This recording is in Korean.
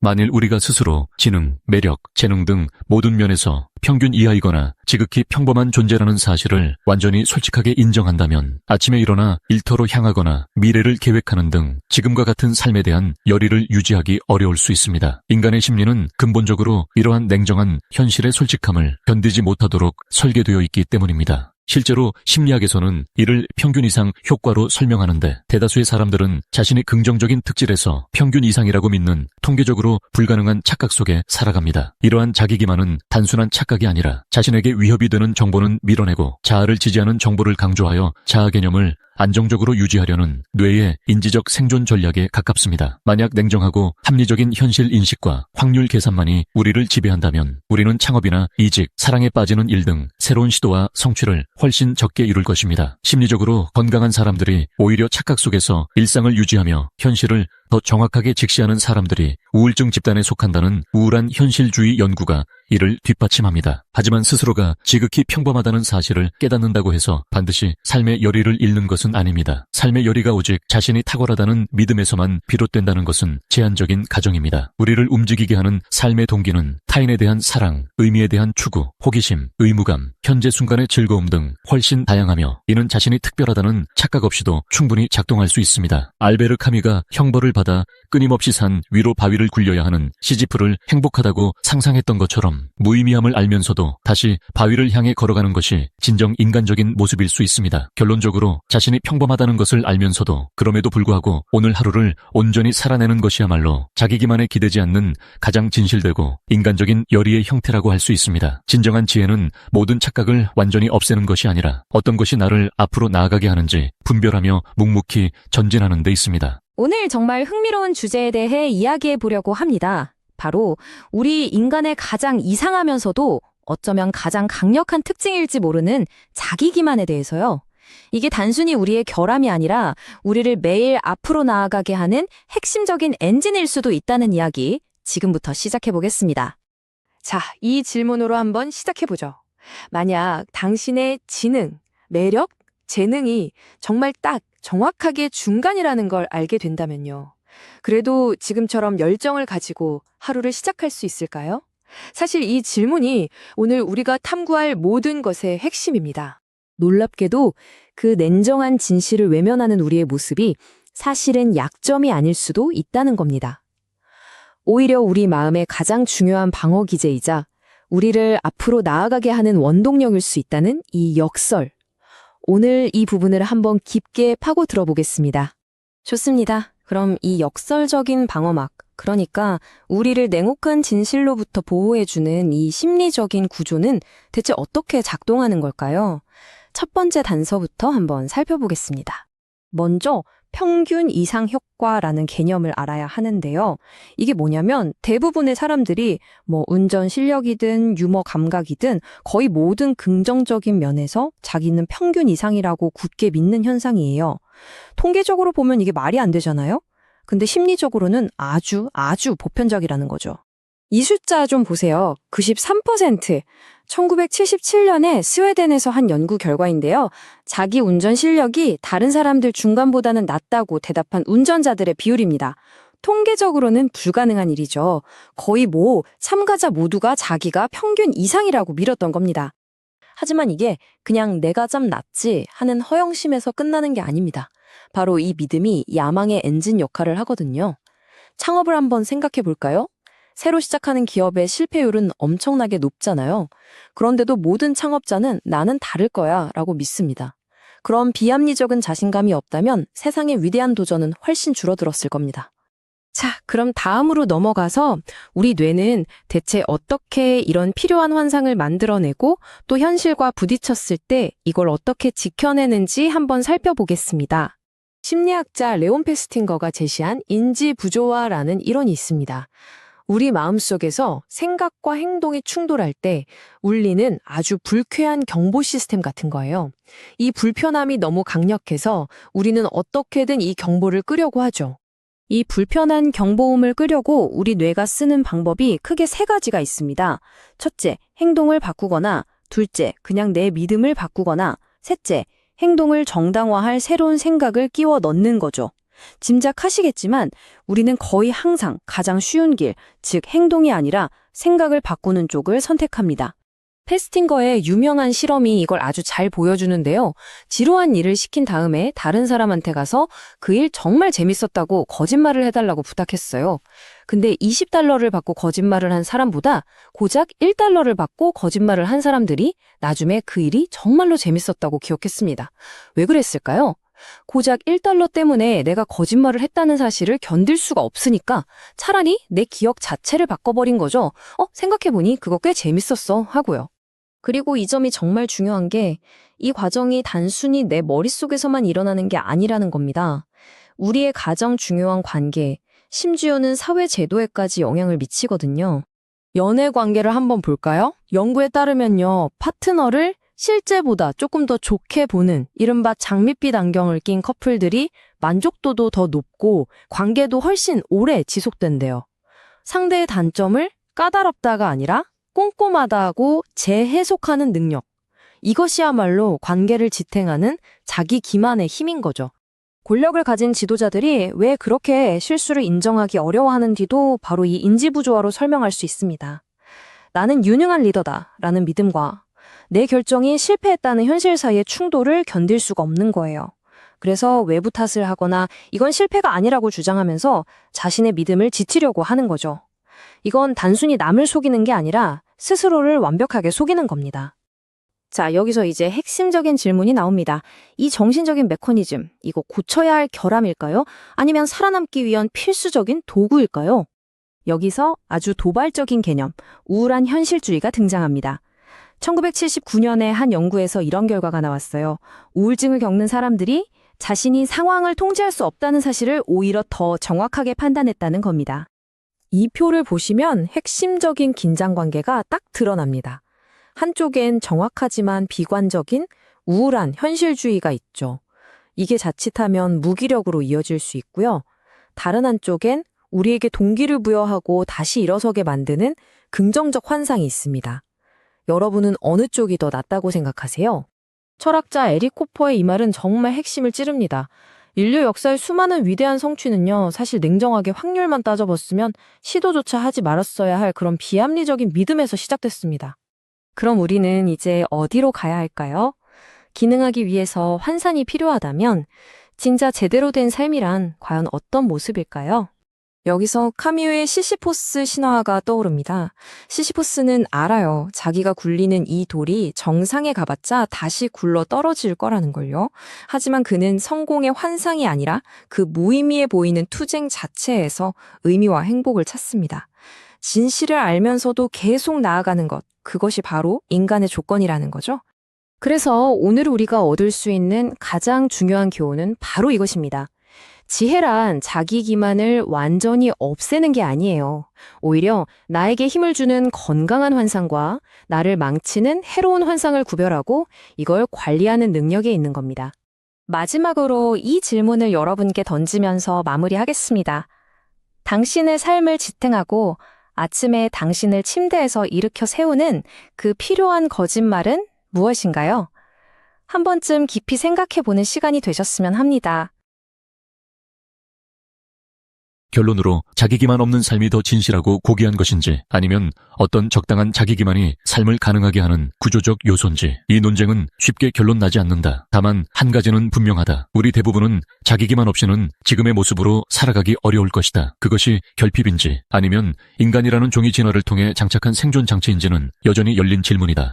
만일 우리가 스스로 지능, 매력, 재능 등 모든 면에서 평균 이하이거나 지극히 평범한 존재라는 사실을 완전히 솔직하게 인정한다면 아침에 일어나 일터로 향하거나 미래를 계획하는 등 지금과 같은 삶에 대한 열의를 유지하기 어려울 수 있습니다. 인간의 심리는 근본적으로 이러한 냉정한 현실의 솔직함을 견디지 못하도록 설계되어 있기 때문입니다. 실제로 심리학에서는 이를 평균 이상 효과로 설명하는데 대다수의 사람들은 자신의 긍정적인 특질에서 평균 이상이라고 믿는 통계적으로 불가능한 착각 속에 살아갑니다. 이러한 자기 기만은 단순한 착각이 아니라 자신에게 위협이 되는 정보는 밀어내고 자아를 지지하는 정보를 강조하여 자아 개념을 안정적으로 유지하려는 뇌의 인지적 생존 전략에 가깝습니다. 만약 냉정하고 합리적인 현실 인식과 확률 계산만이 우리를 지배한다면 우리는 창업이나 이직, 사랑에 빠지는 일 등 새로운 시도와 성취를 훨씬 적게 이룰 것입니다. 심리적으로 건강한 사람들이 오히려 착각 속에서 일상을 유지하며 현실을 더 정확하게 직시하는 사람들이 우울증 집단에 속한다는 우울한 현실주의 연구가 이를 뒷받침합니다. 하지만 스스로가 지극히 평범하다는 사실을 깨닫는다고 해서 반드시 삶의 열의를 잃는 것은 아닙니다. 삶의 열의가 오직 자신이 탁월하다는 믿음에서만 비롯된다는 것은 제한적인 가정입니다. 우리를 움직이게 하는 삶의 동기는 타인에 대한 사랑, 의미에 대한 추구, 호기심, 의무감, 현재 순간의 즐거움 등 훨씬 다양하며 이는 자신이 특별하다는 착각 없이도 충분히 작동할 수 있습니다. 알베르 카미가 형벌을 받아 끊임없이 산 위로 바위를 굴려야 하는 시지프를 행복하다고 상상했던 것처럼 무의미함을 알면서도 다시 바위를 향해 걸어가는 것이 진정 인간적인 모습일 수 있습니다. 결론적으로 자신이 평범하다는 것을 알면서도 그럼에도 불구하고 오늘 하루를 온전히 살아내는 것이야말로 자기 기만에 기대지 않는 가장 진실되고 인간적인 열의의 형태라고 할 수 있습니다. 진정한 지혜는 모든 착각을 완전히 없애는 것이 아니라 어떤 것이 나를 앞으로 나아가게 하는지 분별하며 묵묵히 전진하는 데 있습니다. 오늘 정말 흥미로운 주제에 대해 이야기해 보려고 합니다. 바로 우리 인간의 가장 이상하면서도 어쩌면 가장 강력한 특징일지 모르는 자기 기만에 대해서요. 이게 단순히 우리의 결함이 아니라 우리를 매일 앞으로 나아가게 하는 핵심적인 엔진일 수도 있다는 이야기 지금부터 시작해 보겠습니다. 자, 이 질문으로 한번 시작해 보죠. 만약 당신의 지능, 매력, 재능이 정말 딱 정확하게 중간이라는 걸 알게 된다면요. 그래도 지금처럼 열정을 가지고 하루를 시작할 수 있을까요? 사실 이 질문이 오늘 우리가 탐구할 모든 것의 핵심입니다. 놀랍게도 그 냉정한 진실을 외면하는 우리의 모습이 사실은 약점이 아닐 수도 있다는 겁니다. 오히려 우리 마음의 가장 중요한 방어 기제이자 우리를 앞으로 나아가게 하는 원동력일 수 있다는 이 역설. 오늘 이 부분을 한번 깊게 파고 들어보겠습니다. 좋습니다. 그럼 이 역설적인 방어막, 그러니까 우리를 냉혹한 진실로부터 보호해주는 이 심리적인 구조는 대체 어떻게 작동하는 걸까요? 첫 번째 단서부터 한번 살펴보겠습니다. 먼저 평균 이상 효과라는 개념을 알아야 하는데요. 이게 뭐냐면 대부분의 사람들이 운전 실력이든 유머 감각이든 거의 모든 긍정적인 면에서 자기는 평균 이상이라고 굳게 믿는 현상이에요. 통계적으로 보면 이게 말이 안 되잖아요? 근데 심리적으로는 아주 보편적이라는 거죠. 이 숫자 좀 보세요. 93%. 1977년에 스웨덴에서 한 연구 결과인데요. 자기 운전 실력이 다른 사람들 중간보다는 낮다고 대답한 운전자들의 비율입니다. 통계적으로는 불가능한 일이죠. 거의 참가자 모두가 자기가 평균 이상이라고 믿었던 겁니다. 하지만 이게 그냥 내가 좀 낫지 하는 허영심에서 끝나는 게 아닙니다. 바로 이 믿음이 야망의 엔진 역할을 하거든요. 창업을 한번 생각해 볼까요? 새로 시작하는 기업의 실패율은 엄청나게 높잖아요. 그런데도 모든 창업자는 나는 다를 거야 라고 믿습니다. 그럼 비합리적인 자신감이 없다면 세상의 위대한 도전은 훨씬 줄어들었을 겁니다. 자, 그럼 다음으로 넘어가서 우리 뇌는 대체 어떻게 이런 필요한 환상을 만들어내고 또 현실과 부딪혔을 때 이걸 어떻게 지켜내는지 한번 살펴보겠습니다. 심리학자 레온 페스팅거가 제시한 인지부조화라는 이론이 있습니다. 우리 마음속에서 생각과 행동이 충돌할 때 울리는 아주 불쾌한 경보 시스템 같은 거예요. 이 불편함이 너무 강력해서 우리는 어떻게든 이 경보를 끄려고 하죠. 이 불편한 경보음을 끄려고 우리 뇌가 쓰는 방법이 크게 세 가지가 있습니다. 첫째, 행동을 바꾸거나, 둘째, 그냥 내 믿음을 바꾸거나, 셋째, 행동을 정당화할 새로운 생각을 끼워 넣는 거죠. 짐작하시겠지만 우리는 거의 항상 가장 쉬운 길, 즉 행동이 아니라 생각을 바꾸는 쪽을 선택합니다. 페스팅거의 유명한 실험이 이걸 아주 잘 보여주는데요. 지루한 일을 시킨 다음에 다른 사람한테 가서 그 일 정말 재밌었다고 거짓말을 해달라고 부탁했어요. 근데 $20를 받고 거짓말을 한 사람보다 고작 $1를 받고 거짓말을 한 사람들이 나중에 그 일이 정말로 재밌었다고 기억했습니다. 왜 그랬을까요? 고작 $1 때문에 내가 거짓말을 했다는 사실을 견딜 수가 없으니까 차라리 내 기억 자체를 바꿔버린 거죠. 생각해보니 그거 꽤 재밌었어 하고요. 그리고 이 점이 정말 중요한 게 이 과정이 단순히 내 머릿속에서만 일어나는 게 아니라는 겁니다. 우리의 가장 중요한 관계, 심지어는 사회 제도에까지 영향을 미치거든요. 연애 관계를 한번 볼까요? 연구에 따르면요, 파트너를 실제보다 조금 더 좋게 보는 이른바 장밋빛 안경을 낀 커플들이 만족도도 더 높고 관계도 훨씬 오래 지속된대요. 상대의 단점을 까다롭다가 아니라 꼼꼼하다고 재해석하는 능력. 이것이야말로 관계를 지탱하는 자기 기만의 힘인 거죠. 권력을 가진 지도자들이 왜 그렇게 실수를 인정하기 어려워하는지도 바로 이 인지부조화로 설명할 수 있습니다. 나는 유능한 리더다 라는 믿음과 내 결정이 실패했다는 현실 사이의 충돌을 견딜 수가 없는 거예요. 그래서 외부 탓을 하거나 이건 실패가 아니라고 주장하면서 자신의 믿음을 지키려고 하는 거죠. 이건 단순히 남을 속이는 게 아니라 스스로를 완벽하게 속이는 겁니다. 자, 여기서 이제 핵심적인 질문이 나옵니다. 이 정신적인 메커니즘, 이거 고쳐야 할 결함일까요? 아니면 살아남기 위한 필수적인 도구일까요? 여기서 아주 도발적인 개념, 우울한 현실주의가 등장합니다. 1979년에 한 연구에서 이런 결과가 나왔어요. 우울증을 겪는 사람들이 자신이 상황을 통제할 수 없다는 사실을 오히려 더 정확하게 판단했다는 겁니다. 이 표를 보시면 핵심적인 긴장관계가 딱 드러납니다. 한쪽엔 정확하지만 비관적인 우울한 현실주의가 있죠. 이게 자칫하면 무기력으로 이어질 수 있고요. 다른 한쪽엔 우리에게 동기를 부여하고 다시 일어서게 만드는 긍정적 환상이 있습니다. 여러분은 어느 쪽이 더 낫다고 생각하세요? 철학자 에릭 호퍼의 이 말은 정말 핵심을 찌릅니다. 인류 역사의 수많은 위대한 성취는요, 사실 냉정하게 확률만 따져봤으면 시도조차 하지 말았어야 할 그런 비합리적인 믿음에서 시작됐습니다. 그럼 우리는 이제 어디로 가야 할까요? 기능하기 위해서 환산이 필요하다면 진짜 제대로 된 삶이란 과연 어떤 모습일까요? 여기서 카뮈의 시시포스 신화가 떠오릅니다. 시시포스는 알아요. 자기가 굴리는 이 돌이 정상에 가봤자 다시 굴러 떨어질 거라는 걸요. 하지만 그는 성공의 환상이 아니라 그 무의미해 보이는 투쟁 자체에서 의미와 행복을 찾습니다. 진실을 알면서도 계속 나아가는 것, 그것이 바로 인간의 조건이라는 거죠. 그래서 오늘 우리가 얻을 수 있는 가장 중요한 교훈은 바로 이것입니다. 지혜란 자기 기만을 완전히 없애는 게 아니에요. 오히려 나에게 힘을 주는 건강한 환상과 나를 망치는 해로운 환상을 구별하고 이걸 관리하는 능력에 있는 겁니다. 마지막으로 이 질문을 여러분께 던지면서 마무리하겠습니다. 당신의 삶을 지탱하고 아침에 당신을 침대에서 일으켜 세우는 그 필요한 거짓말은 무엇인가요? 한 번쯤 깊이 생각해보는 시간이 되셨으면 합니다. 결론으로 자기 기만 없는 삶이 더 진실하고 고귀한 것인지 아니면 어떤 적당한 자기 기만이 삶을 가능하게 하는 구조적 요소인지 이 논쟁은 쉽게 결론 나지 않는다. 다만 한 가지는 분명하다. 우리 대부분은 자기 기만 없이는 지금의 모습으로 살아가기 어려울 것이다. 그것이 결핍인지 아니면 인간이라는 종이 진화를 통해 장착한 생존 장치인지는 여전히 열린 질문이다.